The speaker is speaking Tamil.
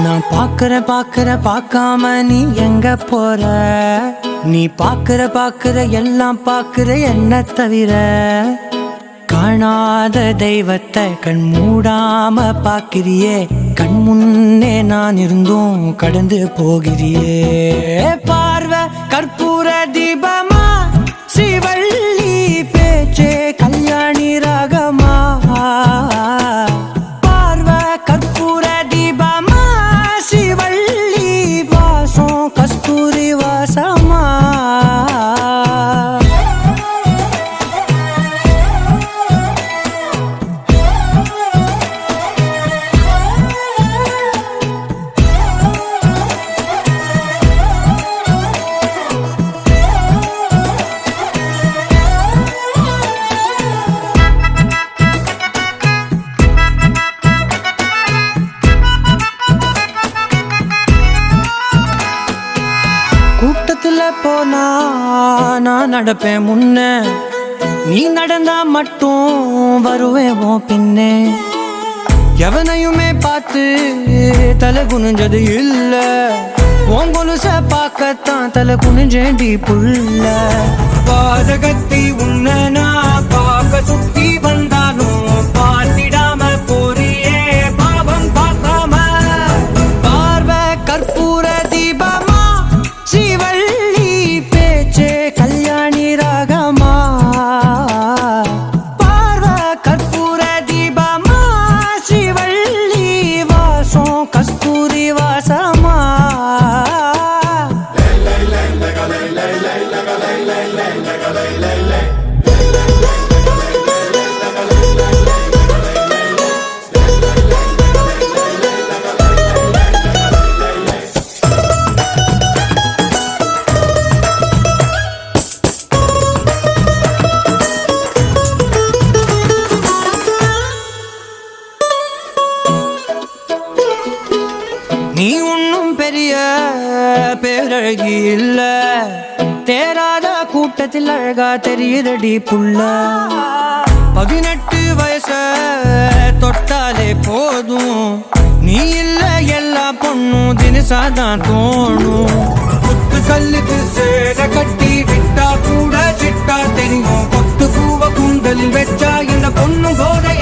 நான் பார்க்காம நீ எங்க போற? நீ பார்க்கிற எல்லாம் பார்க்கிற என்ன தவிர. காணாத தெய்வத்தை கண் மூடாம பார்க்கிறியே, கண் முன்னே நான் இருந்தும் கடந்து போகிறியே. பார்வை கற்பூர தீபமா, ஸ்ரீவள்ளி பேச்சே கல்யாணி ராகமா. பார்வை கற்பூர தீபமா, ஸ்ரீவள்ளி வாசம் கஸ்தூரி வாசமா. கூட்டத்துல போனா நான் நடப்பேன் முன்ன, நீ நடந்தா மட்டும் வருவேன் உன் பின்னே. எவனையுமே பார்த்து தலை குனிஞ்சது இல்ல, உன் கொலுச பார்க்கத்தான் தலை குனிஞ்சேண்டி புள்ள. பாதகத்தி உன்ன நான் பார்க்க சுத்தி வந்தாலும் பார்த்திடாம போறியே பாவம் பார்க்காம. பார்வை கற்பூர தீபமா, ஸ்ரீவள்ளி பேச்சே கல்யாணி ராகமா. பார்வை கற்பூர தீபமா, ஸ்ரீவள்ளி வாசம் கஸ்தூரி வாசமா. நீ ஒன்னும் பெரிய பேரழகி இல்ல, தேராத கூட்டத்தில் அழகா தெரியுதடி புள்ள. 18 வயச தொட்டாலே போதும், நீ இல்ல எல்லா பொண்ணும் தினசாதான் தோணும். கொத்து கல்லுக்கு சேர கட்டி விட்டா கூட சிட்டா தெரியும், கொத்து பூவ கூந்தலில் வச்சா இந்த பொண்ணும் போத